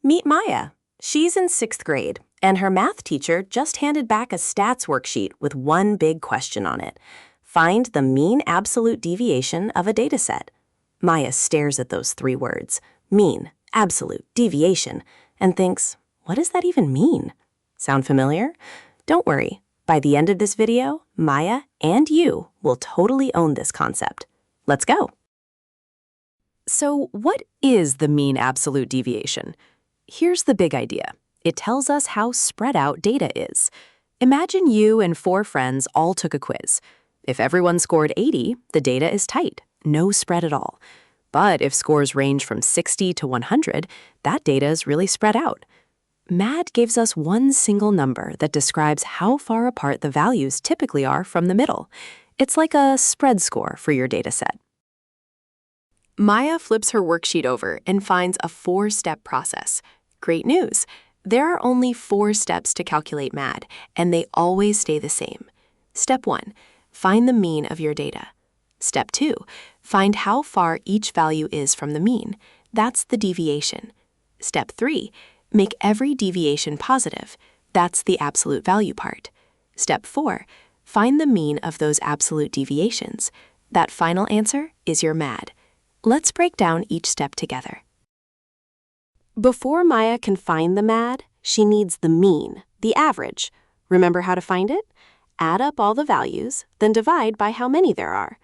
Meet Maya. She's in 6th grade, and her math teacher just handed back a stats worksheet with one big question on it. Find the mean absolute deviation of a dataset. Maya stares at those 3 words, mean, absolute, deviation, and thinks, what does that even mean? Sound familiar? Don't worry. By the end of this video, Maya and you will totally own this concept. Let's go. So what is the mean absolute deviation? Here's the big idea. It tells us how spread out data is. Imagine you and 4 friends all took a quiz. If everyone scored 80, the data is tight, no spread at all. But if scores range from 60 to 100, that data is really spread out. MAD gives us one single number that describes how far apart the values typically are from the middle. It's like a spread score for your dataset. Maya flips her worksheet over and finds a 4-step process. Great news! There are only 4 steps to calculate MAD, and they always stay the same. Step 1. Find the mean of your data. Step 2. Find how far each value is from the mean. That's the deviation. Step 3. Make every deviation positive. That's the absolute value part. Step 4. Find the mean of those absolute deviations. That final answer is your MAD. Let's break down each step together. Before Maya can find the MAD, she needs the mean, the average. Remember how to find it? Add up all the values, then divide by how many there are.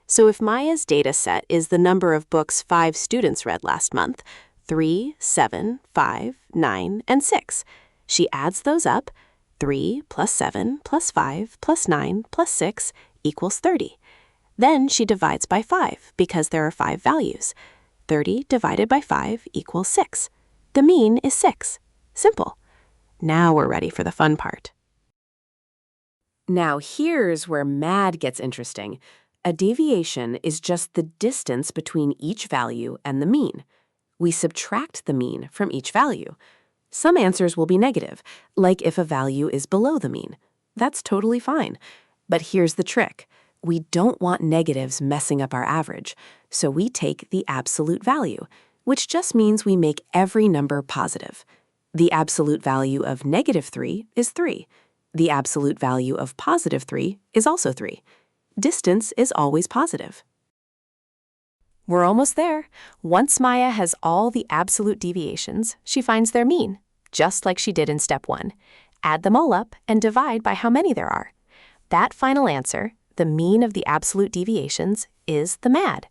So if Maya's data set is the number of books 5 students read last month, 3, 7, 5, 9, and 6. She adds those up. 3 plus 7 plus 5 plus 9 plus 6 equals 30. Then she divides by 5 because there are 5 values. 30 divided by 5 equals 6. The mean is 6. Simple. Now we're ready for the fun part. Now here's where MAD gets interesting. A deviation is just the distance between each value and the mean. We subtract the mean from each value. Some answers will be negative, like if a value is below the mean. That's totally fine. But here's the trick. We don't want negatives messing up our average, so we take the absolute value, which just means we make every number positive. The absolute value of -3 is 3. The absolute value of +3 is also 3. Distance is always positive. We're almost there. Once Maya has all the absolute deviations, she finds their mean, just like she did in step 1. Add them all up and divide by how many there are. That final answer, the mean of the absolute deviations, is the MAD.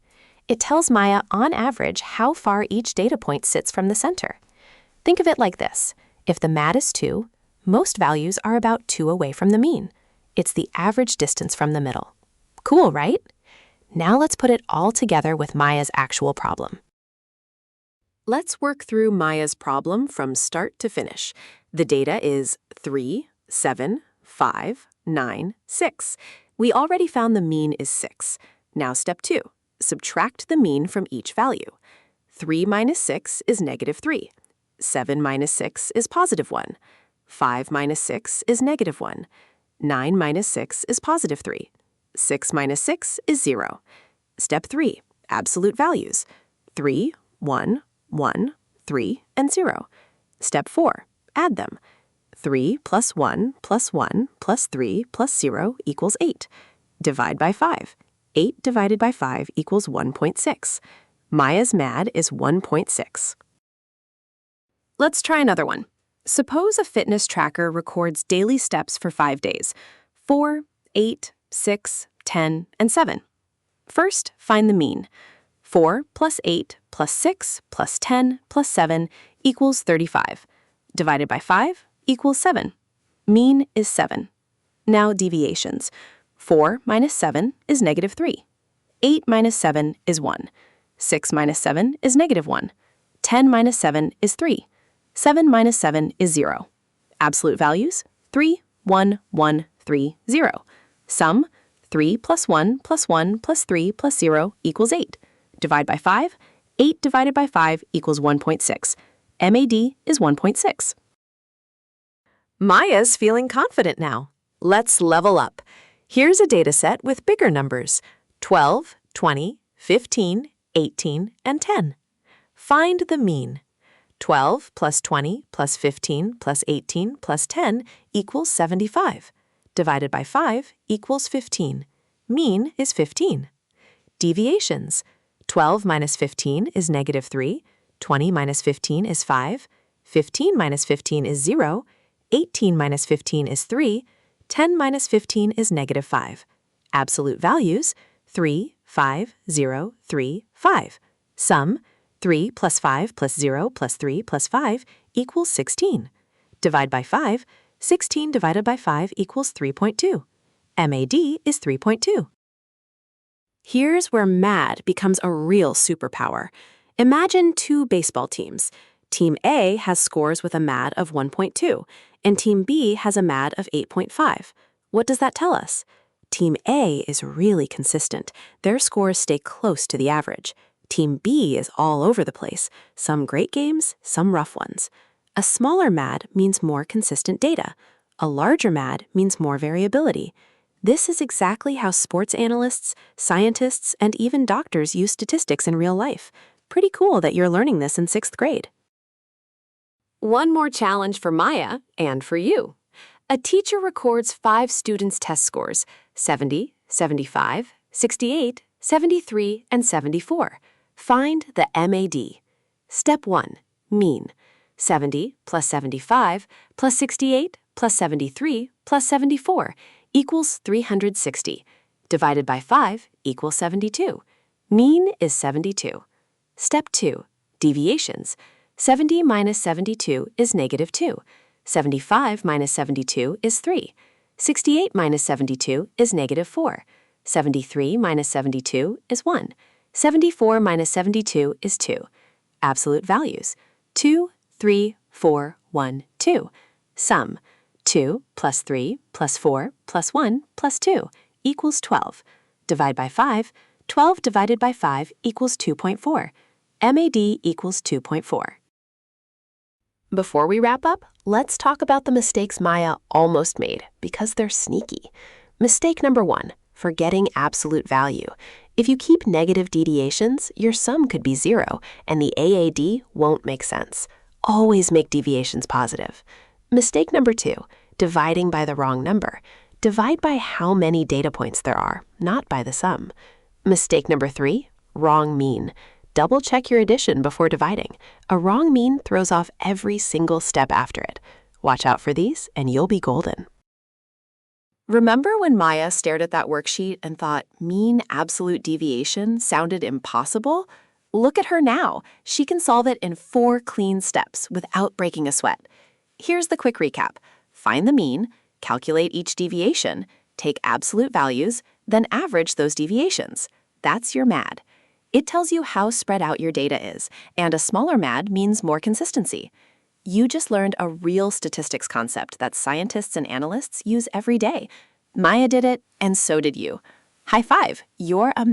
It tells Maya on average how far each data point sits from the center. Think of it like this. If the MAD is 2, most values are about 2 away from the mean. It's the average distance from the middle. Cool, right? Now let's put it all together with Maya's actual problem. Let's work through Maya's problem from start to finish. The data is 3, 7, 5, 9, 6. We already found the mean is 6. Now step 2. Subtract the mean from each value. 3 minus 6 is -3. 7 minus 6 is +1. 5 minus 6 is -1. 9 minus 6 is +3. 6 minus 6 is 0. Step 3. Absolute values. 3, 1, 1, 3, and 0. Step 4. Add them. 3 plus 1 plus 1 plus 3 plus 0 equals 8. Divide by 5. 8 divided by 5 equals 1.6. Maya's MAD is 1.6. Let's try another one. Suppose a fitness tracker records daily steps for 5 days, 4, 8, 6, 10, and 7. First, find the mean. 4 plus 8 plus 6 plus 10 plus 7 equals 35. Divided by 5 equals 7. Mean is 7. Now deviations. 4 minus 7 is -3. 8 minus 7 is 1. 6 minus 7 is -1. 10 minus 7 is 3. 7 minus 7 is 0. Absolute values, 3, 1, 1, 3, 0. Sum, 3 plus 1 plus 1 plus 3 plus 0 equals 8. Divide by 5, 8 divided by 5 equals 1.6. MAD is 1.6. Maya's feeling confident now. Let's level up. Here's a data set with bigger numbers, 12, 20, 15, 18, and 10. Find the mean. 12 plus 20 plus 15 plus 18 plus 10 equals 75. Divided by 5 equals 15. Mean is 15. Deviations. 12 minus 15 is negative 3. 20 minus 15 is 5. 15 minus 15 is 0. 18 minus 15 is 3. 10 minus 15 is negative 5. Absolute values, 3, 5, 0, 3, 5. Sum, 3 plus 5 plus 0 plus 3 plus 5 equals 16. Divide by 5, 16 divided by 5 equals 3.2. MAD is 3.2. Here's where MAD becomes a real superpower. Imagine two baseball teams. Team A has scores with a MAD of 1.2, and Team B has a MAD of 8.5. What does that tell us? Team A is really consistent. Their scores stay close to the average. Team B is all over the place, some great games, some rough ones. A smaller MAD means more consistent data. A larger MAD means more variability. This is exactly how sports analysts, scientists, and even doctors use statistics in real life. Pretty cool that you're learning this in 6th grade. One more challenge for Maya and for you. A teacher records 5 students' test scores, 70, 75, 68, 73, and 74. Find the MAD. Step 1. Mean. 70 plus 75 plus 68 plus 73 plus 74 equals 360. Divided by 5 equals 72. Mean is 72. Step 2. Deviations. 70 minus 72 is negative 2. 75 minus 72 is 3. 68 minus 72 is negative 4. 73 minus 72 is 1. 74 minus 72 is 2. Absolute values. 2, 3, 4, 1, 2. Sum. 2 plus 3 plus 4 plus 1 plus 2 equals 12. Divide by 5. 12 divided by 5 equals 2.4. MAD equals 2.4. Before we wrap up, let's talk about the mistakes Maya almost made, because they're sneaky. Mistake number 1, forgetting absolute value. If you keep negative deviations, your sum could be 0, and the AAD won't make sense. Always make deviations positive. Mistake number 2, dividing by the wrong number. Divide by how many data points there are, not by the sum. Mistake number 3, wrong mean. Double-check your addition before dividing. A wrong mean throws off every single step after it. Watch out for these, and you'll be golden. Remember when Maya stared at that worksheet and thought mean absolute deviation sounded impossible? Look at her now. She can solve it in 4 clean steps without breaking a sweat. Here's the quick recap. Find the mean, calculate each deviation, take absolute values, then average those deviations. That's your MAD. It tells you how spread out your data is, and a smaller MAD means more consistency. You just learned a real statistics concept that scientists and analysts use every day. Maya did it, and so did you. High five, you're a